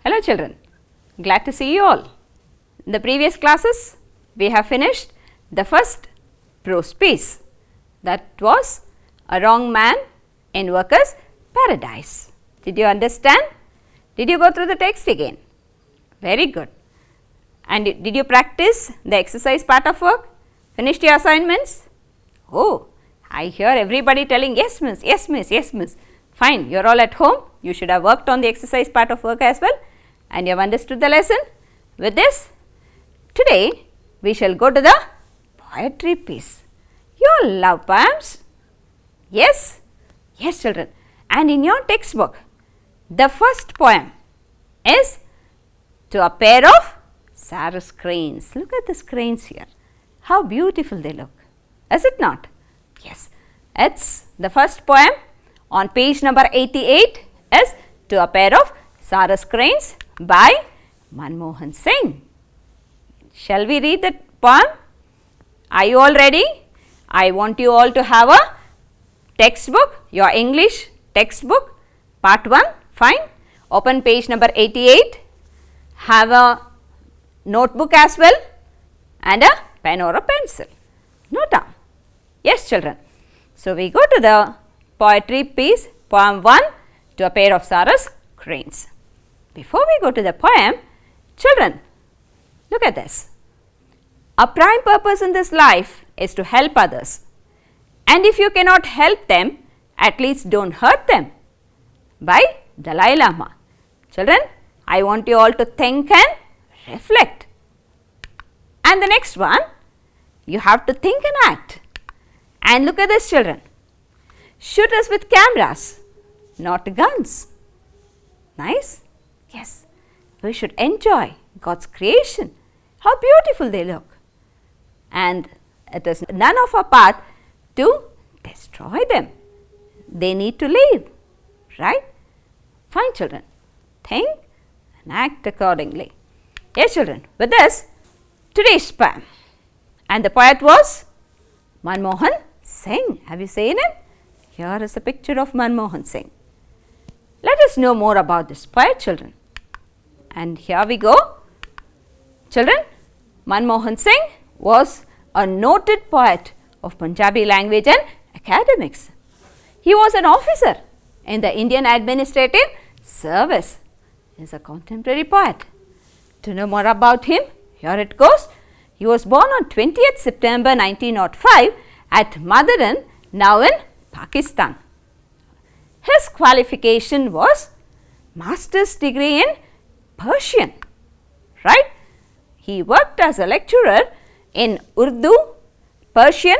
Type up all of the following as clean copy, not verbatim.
Hello children, glad to see you all. In the previous classes, we have finished the first prose piece, that was A Wrong Man in Workers' Paradise. Did you understand? Did you go through the text again? Very good. And did you practice the exercise part of work? Finished your assignments? Oh, I hear everybody telling yes miss, yes miss, yes miss. Fine, you are all at home. You should have worked on the exercise part of work as well, and you have understood the lesson. With this, today we shall go to the poetry piece. You all love poems? Yes? Yes children. And in your textbook, the first poem is To a Pair of Sarus Cranes. Look at the cranes here. How beautiful they look. Is it not? Yes. It's the first poem on page number 88 is To a Pair of Sarus Cranes by Manmohan Singh. Shall we read the poem? Are you all ready? I want you all to have a textbook, your English textbook, part 1, fine. Open page number 88, have a notebook as well and a pen or a pencil. Note down. Yes children. So, we go to the poetry piece, poem 1, To a Pair of Sarus Cranes. Before we go to the poem, children, look at this. Our prime purpose in this life is to help others, and if you cannot help them, at least don't hurt them. By Dalai Lama. Children, I want you all to think and reflect. And the next one, you have to think and act. And look at this children. Shoot us with cameras, not guns. Nice? Yes. We should enjoy God's creation. How beautiful they look. And it is none of our part to destroy them. They need to live. Right? Fine children. Think and act accordingly. Yes children. With this, today's poem. And the poet was Manmohan Singh. Have you seen it? Here is a picture of Manmohan Singh. Let us know more about this poet children. And here we go. Children, Manmohan Singh was a noted poet of Punjabi language and academics. He was an officer in the Indian Administrative Service. He is a contemporary poet. To know more about him, here it goes. He was born on 20th September 1905 at Madaran, now in Pakistan. His qualification was master's degree in Persian, right? He worked as a lecturer in Urdu, Persian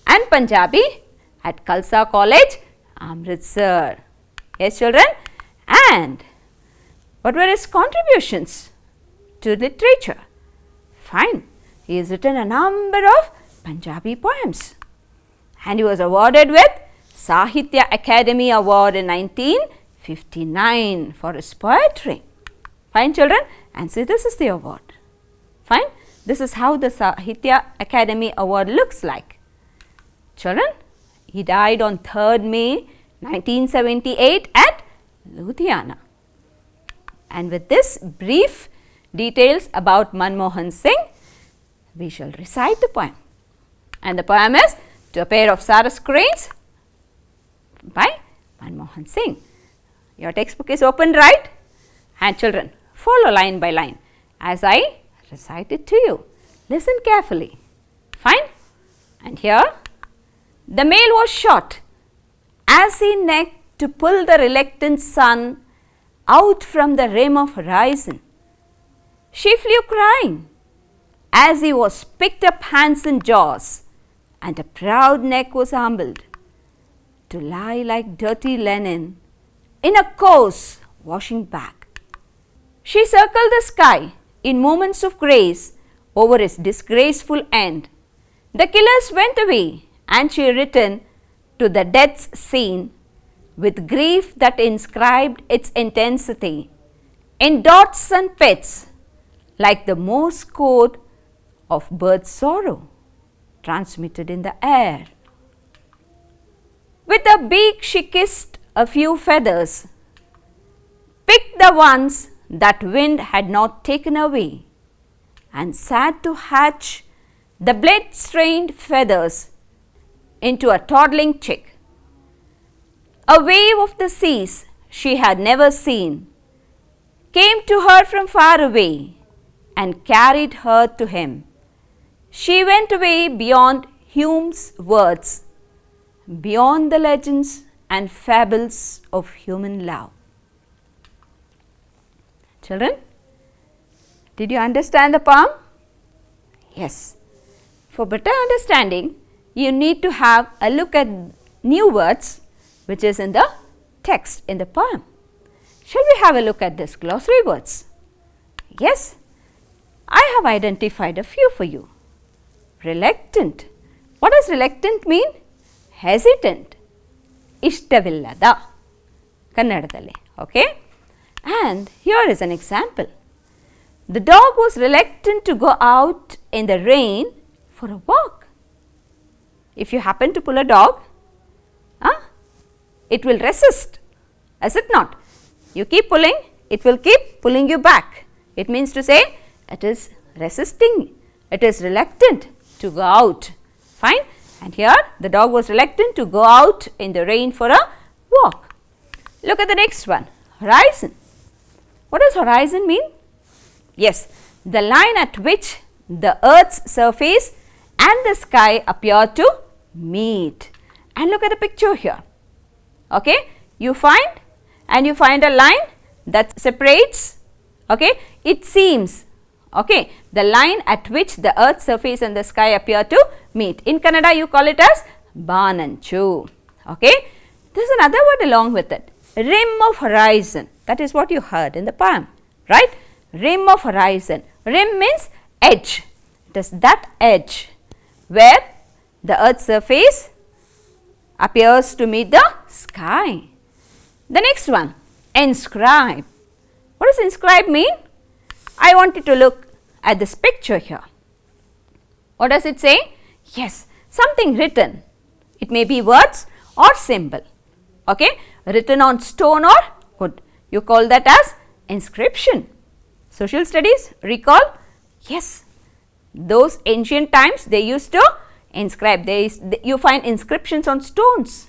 and Punjabi at Khalsa College, Amritsar. Yes children, and what were his contributions to literature? Fine, he has written a number of Punjabi poems and he was awarded with Sahitya Academy Award in 1959 for his poetry. Fine children, and see this is the award. Fine, this is how the Sahitya Academy Award looks like. Children, he died on 3rd May 1978 at Ludhiana. And with this brief details about Manmohan Singh, we shall recite the poem. And the poem is To a Pair of Sarus Cranes by Manmohan Singh. Your textbook is open, right? And children, follow line by line as I recite it to you. Listen carefully. Fine? And here, the male was shot as he necked to pull the reluctant sun out from the rim of horizon. She flew crying as he was picked up hands and jaws, and a proud neck was humbled to lie like dirty linen in a coarse washing bag. She circled the sky in moments of grace over his disgraceful end. The killers went away and she returned to the death's scene with grief that inscribed its intensity in dots and pits like the Morse code of birth sorrow transmitted in the air. With a beak she kissed a few feathers, picked the ones that wind had not taken away, and sat to hatch the blood-stained feathers into a toddling chick. A wave of the seas she had never seen came to her from far away and carried her to him. She went away beyond Hume's words, beyond the legends and fables of human love. Children, did you understand the poem? Yes. For better understanding, you need to have a look at new words which is in the text in the poem. Shall we have a look at this glossary words? Yes, I have identified a few for you. Reluctant. What does reluctant mean? Hesitant. Ishtavilada. Kannadadalli. Okay. And here is an example. The dog was reluctant to go out in the rain for a walk. If you happen to pull a dog, it will resist, is it not? You keep pulling, it will keep pulling you back. It means to say it is resisting, it is reluctant to go out. Fine. And here the dog was reluctant to go out in the rain for a walk. Look at the next one, horizon. What does horizon mean? Yes, the line at which the earth's surface and the sky appear to meet. And look at the picture here. Okay, you find a line that separates, okay, it seems, okay, the line at which the earth's surface and the sky appear to meet. In Kannada, you call it as Bananchu. Okay, there is another word along with it, rim of horizon. That is what you heard in the poem, right? Rim of horizon. Rim means edge. It is that edge where the earth's surface appears to meet the sky. The next one, inscribe. What does inscribe mean? I want you to look at this picture here. What does it say? Yes, something written. It may be words or symbol. Okay, written on stone or wood. You call that as inscription. Social studies, recall? Yes, those ancient times they used to inscribe. You find inscriptions on stones.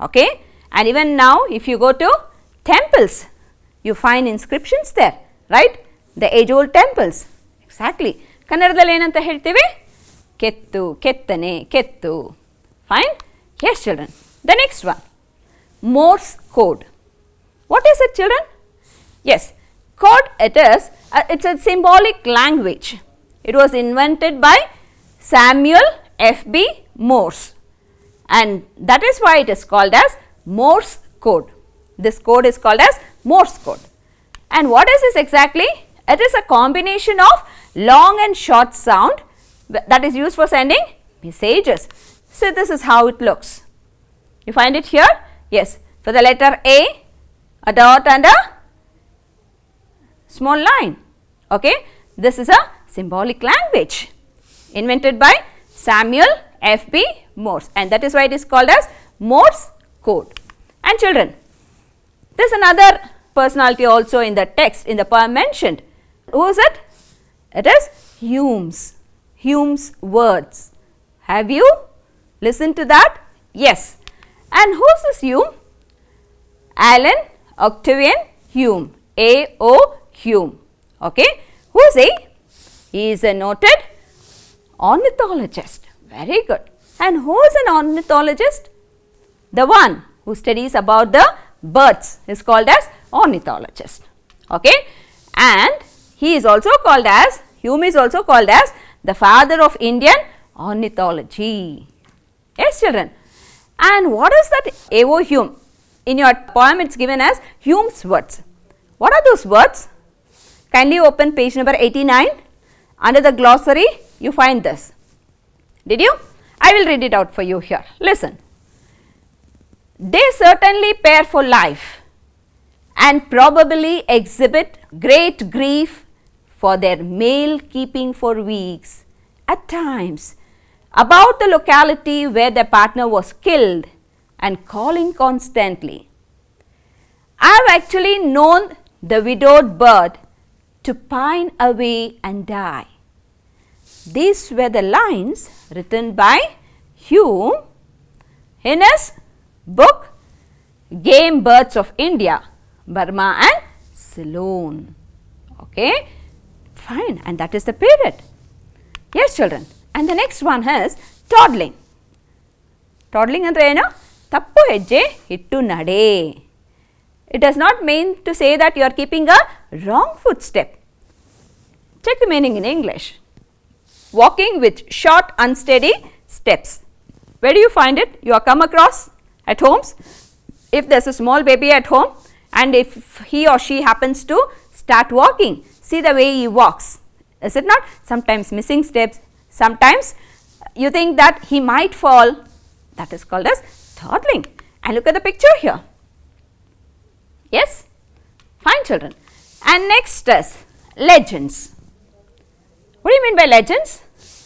Okay, and even now if you go to temples, you find inscriptions there, right? The age old temples. Exactly. Kannadadalli enanta helteve? Kettu, kettane, kettu. Fine? Yes, children. The next one, Morse code. What is it, children? Yes, code it is, it's a symbolic language. It was invented by Samuel F.B. Morse, and that is why it is called as Morse code. This code is called as Morse code. And what is this exactly? It is a combination of long and short sound that is used for sending messages. So, this is how it looks. You find it here? Yes. For the letter a dot and a small line. Okay. This is a symbolic language invented by Samuel F.B. Morse, and that is why it is called as Morse code. And children, there is another personality also in the text, in the poem mentioned. Who is it? It is Hume's words. Have you listened to that? Yes. And who is this Hume? Alan Octavian Hume, A.O. Hume. Okay. Who is he? He is a noted ornithologist. Very good. And who is an ornithologist? The one who studies about the birds is called as ornithologist. Okay. And he is also called as, Hume is also called as the father of Indian ornithology. Yes, children. And what is that A.O. Hume? In your poem it is given as Hume's words. What are those words? Kindly open page number 89. Under the glossary you find this. Did you? I will read it out for you here. Listen. They certainly pair for life and probably exhibit great grief for their male keeping for weeks, at times, about the locality where their partner was killed and calling constantly. I have actually known the widowed bird to pine away and die. These were the lines written by Hume in his book Game Birds of India, Burma and Ceylon. Okay, fine, and that is the period. Yes, children. And the next one is toddling. Toddling andre eno? Tappu hejje ittu nade. It does not mean to say that you are keeping a wrong footstep. Check the meaning in English. Walking with short unsteady steps. Where do you find it? You are come across at homes. If there is a small baby at home and if he or she happens to start walking, see the way he walks. Is it not? Sometimes missing steps, sometimes you think that he might fall. That is called as toddling. And look at the picture here. Yes? Fine, children. And next is legends. What do you mean by legends?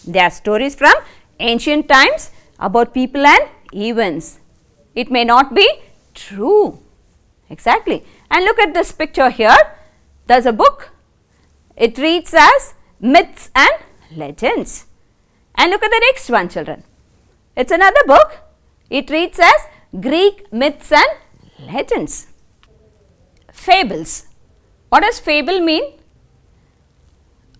They are stories from ancient times about people and events. It may not be true. Exactly. And look at this picture here. There is a book. It reads as Myths and Legends. And look at the next one, children. It is another book. It reads as Greek Myths and Legends. Fables. What does fable mean?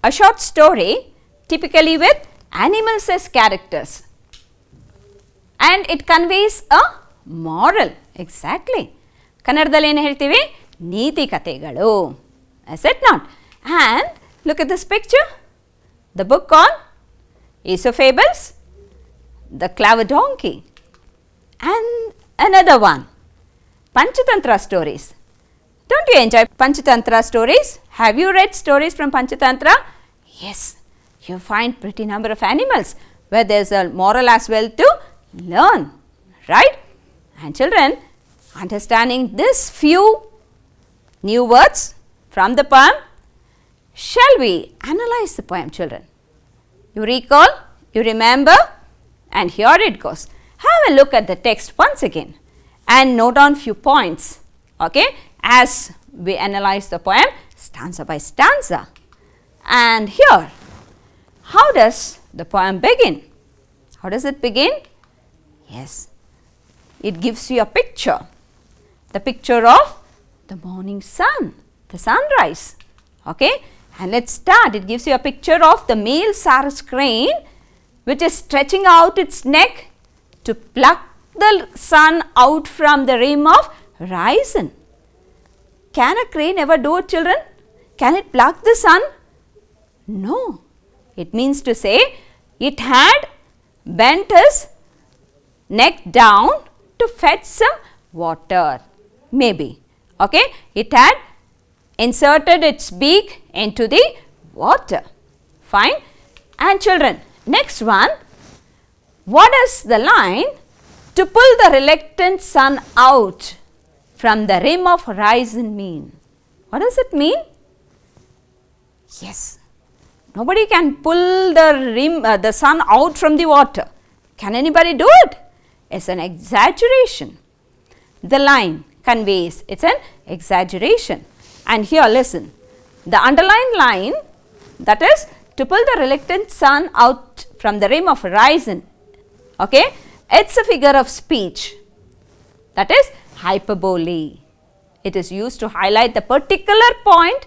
A short story typically with animals as characters. And it conveys a moral. Exactly. ಕನ್ನಡದಲ್ಲಿ ಏನು ಹೇಳ್ತೀವಿ? ನೀತಿ ಕಥೆಗಳು. Is it not? And look at this picture. The book on Aesop Fables, the Clever Donkey, and another one, Panchatantra stories. Don't you enjoy Panchatantra stories? Have you read stories from Panchatantra? Yes, you find pretty number of animals where there is a moral as well to learn, right? And children, understanding this few new words from the poem, shall we analyze the poem, children? You recall, you remember, and here it goes. Have a look at the text once again and note down few points, okay, as we analyze the poem stanza by stanza. And here, how does the poem begin? How does it begin? Yes, it gives you a picture, the picture of the morning sun, the sunrise, okay. And let us start. It gives you a picture of the male Sarus crane which is stretching out its neck to pluck the sun out from the rim of horizon. Can a crane ever do it, children? Can it pluck the sun? No. It means to say it had bent his neck down to fetch some water, maybe. Okay. It had inserted its beak into the water. Fine. And children, next one, what is the line? To pull the reluctant sun out from the rim of horizon mean? What does it mean? Yes, nobody can pull the sun out from the water. Can anybody do it? It's an exaggeration. The line conveys, it's an exaggeration. And here listen, the underlined line, that is to pull the reluctant sun out from the rim of horizon, okay, it's a figure of speech, that is hyperbole. It is used to highlight the particular point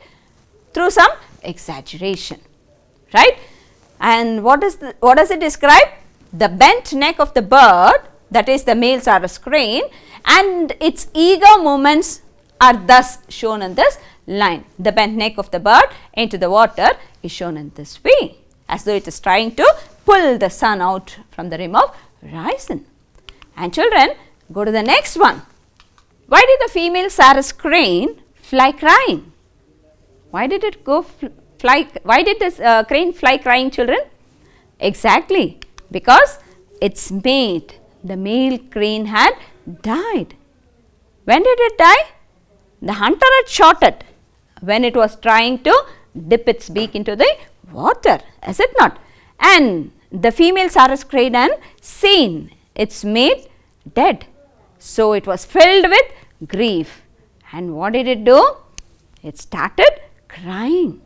through some exaggeration, right? And what does it describe? The bent neck of the bird, that is the male Sarus crane, and its eager movements are thus shown in this line. The bent neck of the bird into the water is shown in this way, as though it is trying to pull the sun out from the rim of horizon. And children, go to the next one. Why did the female Sarus crane fly crying? Why did it go fly? Why did this crane fly crying, children? Exactly, because its mate, the male crane, had died. When did it die? The hunter had shot it when it was trying to dip its beak into the water, is it not? And the female Sarus crane had seen its mate dead, so it was filled with grief. And what did it do? it started crying.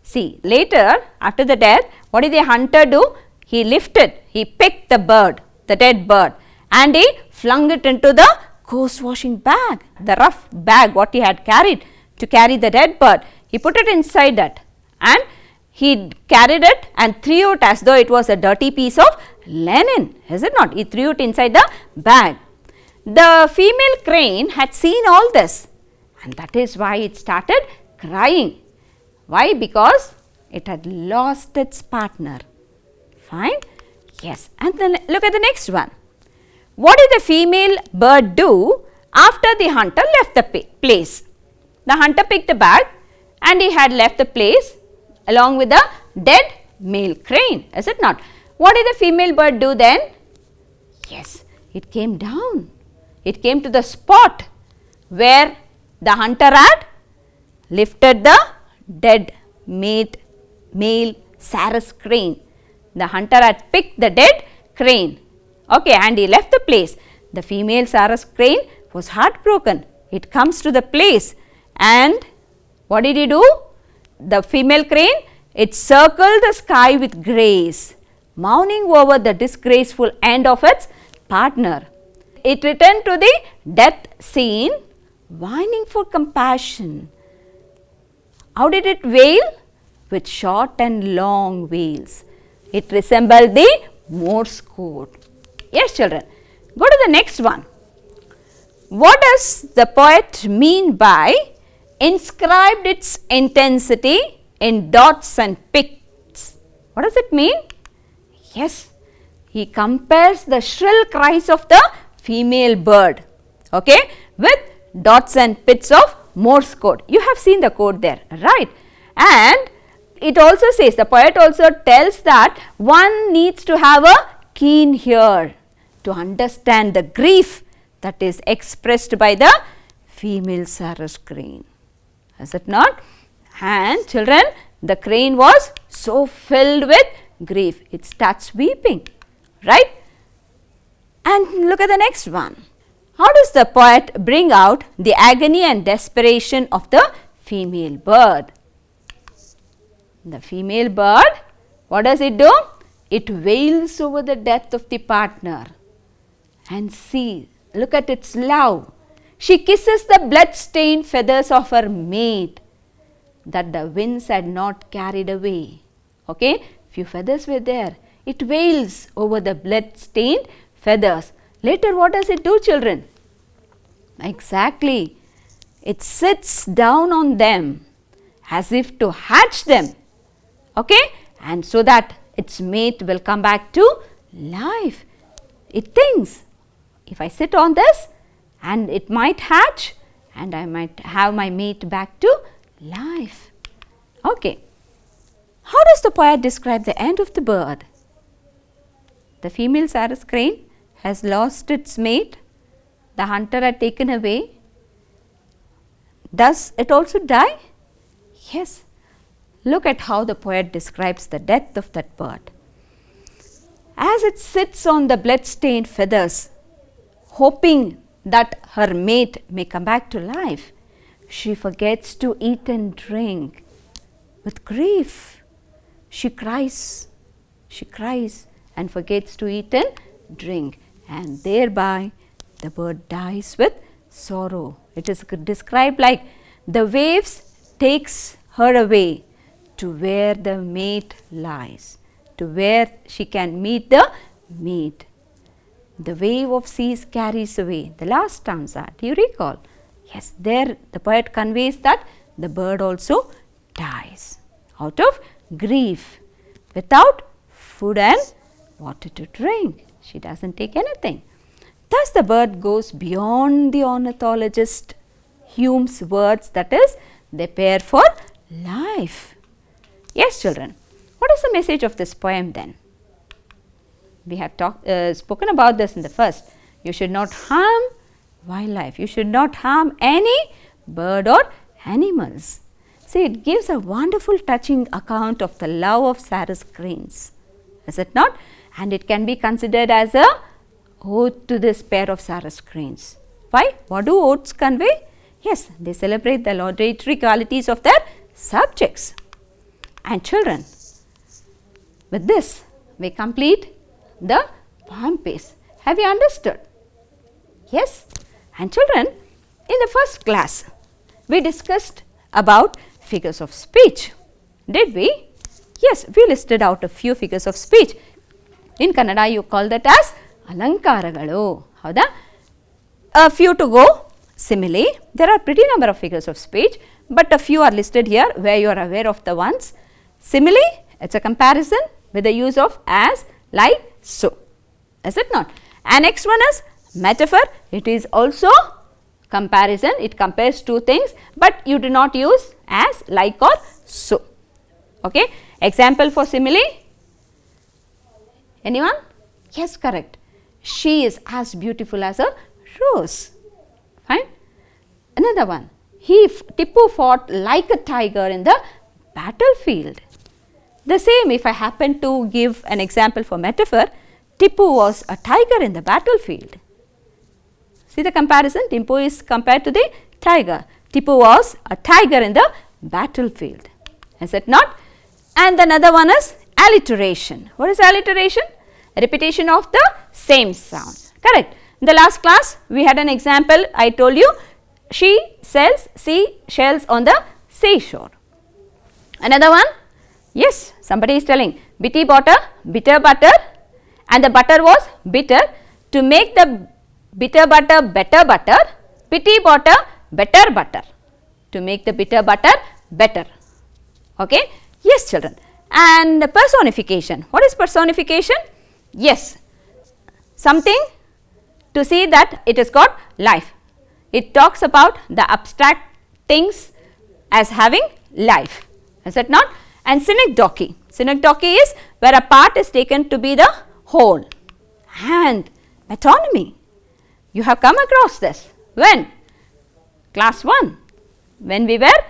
See, later after the death, what did the hunter do? He picked the bird, the dead bird, and he flung it into the coast washing bag, the rough bag what he had carried to carry the dead bird. He put it inside that, and he carried it and threw it as though it was a dirty piece of linen, is it not? He threw it inside the bag. The female crane had seen all this, and that is why it started crying. Why? Because it had lost its partner. Fine? Yes. And then look at the next one. What did the female bird do after the hunter left the place? The hunter picked the bag and he had left the place along with the dead male crane, is it not? What did the female bird do then? Yes, it came down. It came to the spot where the hunter had lifted the dead male Sarus crane. The hunter had picked the dead crane, okay, and he left the place. The female Sarus crane was heartbroken. It comes to the place, and what did he do? The female crane, it circled the sky with grace, mourning over the disgraceful end of its partner. It returned to the death scene, whining for compassion. How did it wail? With short and long wails. It resembled the Morse code. Yes, children. Go to the next one. What does the poet mean by inscribed its intensity in dots and picks? What does it mean? Yes, he compares the shrill cries of the female bird, okay, with dots and pits of Morse code. You have seen the code there, right? And it also says, the poet also tells that one needs to have a keen ear to understand the grief that is expressed by the female Sarus crane. Is it not? And children, the crane was so filled with grief, it starts weeping, right? And look at the next one. How does the poet bring out the agony and desperation of the female bird? The female bird, what does it do? It wails over the death of the partner. And see, look at its love. She kisses the blood-stained feathers of her mate that the winds had not carried away. Okay, few feathers were there. It wails over the blood-stained feathers. Later, what does it do, children? Exactly. It sits down on them as if to hatch them. Okay, and so that its mate will come back to life. It thinks, if I sit on this, and it might hatch, and I might have my mate back to life. Okay. How does the poet describe the end of the bird? The female Sarus crane has lost its mate. The hunter had taken away. Does it also die? Yes. Look at how the poet describes the death of that bird. As it sits on the blood-stained feathers, hoping that her mate may come back to life, she forgets to eat and drink. With grief, she cries and forgets to eat and drink, and thereby the bird dies with sorrow. It is described like the waves takes her away to where the mate lies, to where she can meet the mate. The wave of seas carries away. The last stanza, do you recall? Yes, there the poet conveys that the bird also dies out of grief, without food and water to drink. She doesn't take anything. Thus the bird goes beyond the ornithologist Hume's words, that is, they pair for life. Yes, children, what is the message of this poem then? We have spoken about this in the first. You should not harm wildlife. You should not harm any bird or animals. See, it gives a wonderful touching account of the love of Sarus cranes. Is it not? And it can be considered as a ode to this pair of Sarus cranes. Why? What do odes convey? Yes, they celebrate the laudatory qualities of their subjects. And children, with this we complete the poem piece. Have you understood? Yes. And children, in the first class we discussed about figures of speech. Did we? Yes, we listed out a few figures of speech. In Kannada you call that as alankaragalu. Howda? A few to go. Simile, there are pretty number of figures of speech, but a few are listed here where you are aware of the ones. Simile, it is a comparison with the use of as, like, so. Is it not? And next one is metaphor. It is also comparison. It compares two things, but you do not use as, like, or so. Okay. Example for simile. Anyone? Yes, correct. She is as beautiful as a rose. Fine. Another one. Tipu fought like a tiger in the battlefield. The same, if I happen to give an example for metaphor, Tipu was a tiger in the battlefield. See the comparison? Tipu is compared to the tiger. Tipu was a tiger in the battlefield. Is it not? And another one is alliteration. What is alliteration? A repetition of the same sounds. Correct. In the last class, we had an example. I told you, she sells seashells on the seashore. Another one, yes, somebody is telling, Bitty bought a bitter butter and the butter was bitter. To make the bitter butter better butter, Bitty bought a better butter. To make the bitter butter better. Okay? Yes, children. And the personification. What is personification? Yes, something to see that it has got life. It talks about the abstract things as having life. Is it not? And synecdoche. Synecdoche is where a part is taken to be the whole. And metonymy. You have come across this. When? Class 1. When we were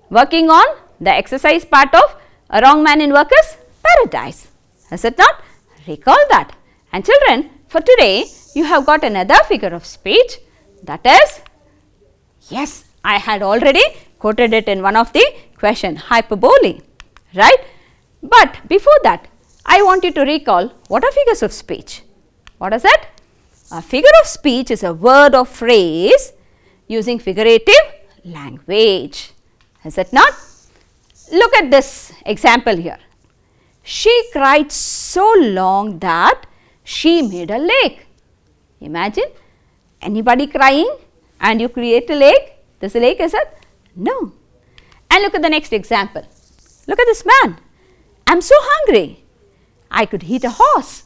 working on the exercise part of A Wrong Man in Workers' Paradise. Is it not? Recall that. And children, for today, you have got another figure of speech, that is, yes, I had already quoted it in one of the question, hyperbole, right? But before that, I want you to recall what are figures of speech. What is it? A figure of speech is a word or phrase using figurative language. Is it not? Look at this example here. She cried so long that she made a lake. Imagine anybody crying and you create a lake. This lake, is it? No. And look at the next example. Look at this man. I am so hungry. I could eat a horse.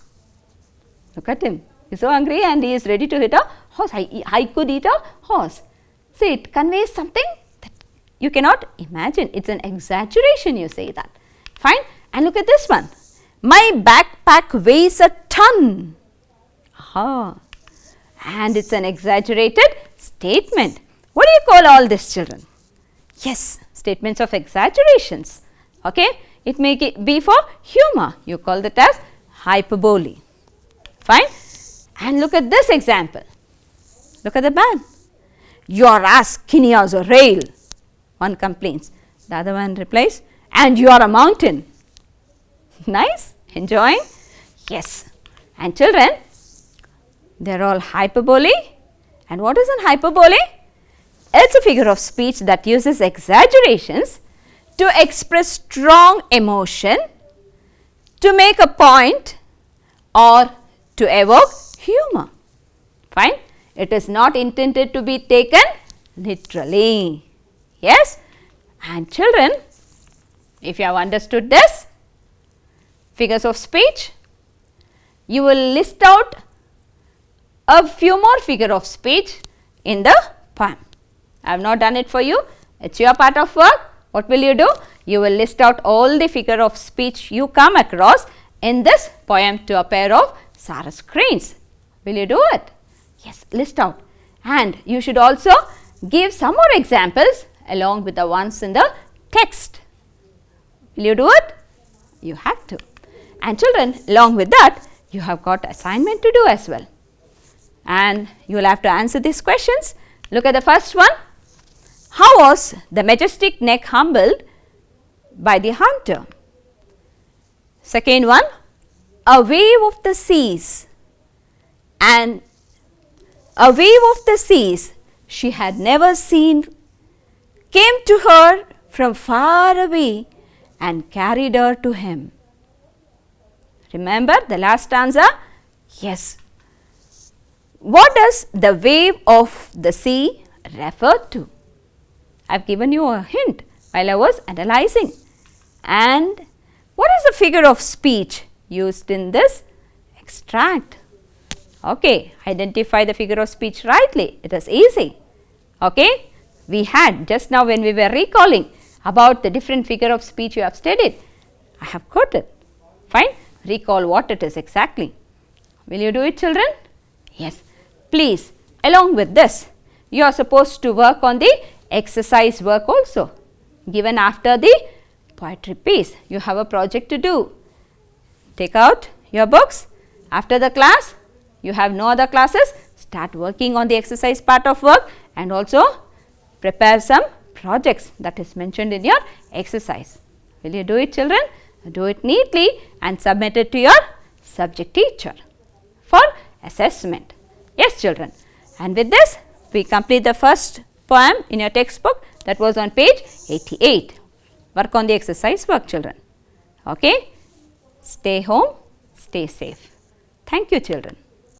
Look at him. He is so hungry and he is ready to eat a horse. I could eat a horse. See, it conveys something that you cannot imagine. It is an exaggeration, you say that. Fine. And look at this one. My backpack weighs a ton. Aha. And it's an exaggerated statement. What do you call all this, children? Yes, statements of exaggerations. Okay. It may be for humor. You call that as hyperbole. Fine. And look at this example. Look at the man. You are as skinny as a rail. One complains. The other one replies, and you are a mountain. Nice? Enjoying? Yes. And children, they are all hyperbole. And what is an hyperbole? It's a figure of speech that uses exaggerations to express strong emotion, to make a point, or to evoke humor. Fine? It is not intended to be taken literally. Yes? And children, if you have understood this, figures of speech, you will list out a few more figure of speech in the poem. I have not done it for you. It is your part of work. What will you do? You will list out all the figure of speech you come across in this poem to a pair of Sarus cranes. Will you do it? Yes, list out. And you should also give some more examples along with the ones in the text. Will you do it? You have to. And children, along with that, you have got assignment to do as well. And you will have to answer these questions. Look at the first one. How was the majestic neck humbled by the hunter? Second one, a wave of the seas, and a wave of the seas she had never seen came to her from far away and carried her to him. Remember the last stanza? Yes. What does the wave of the sea refer to? I have given you a hint while I was analyzing. And what is the figure of speech used in this extract? Okay, identify the figure of speech rightly. It is easy. Okay, we had just now when we were recalling about the different figure of speech you have studied. I have quoted. Fine, recall what it is exactly. Will you do it, children? Yes. Please, along with this, you are supposed to work on the exercise work also. Given after the poetry piece, you have a project to do. Take out your books. After the class, you have no other classes. Start working on the exercise part of work and also prepare some projects that is mentioned in your exercise. Will you do it, children? Do it neatly and submit it to your subject teacher for assessment. Yes, children. And with this, we complete the first poem in your textbook, that was on page 88. Work on the exercise work, children. Okay. Stay home, stay safe. Thank you, children.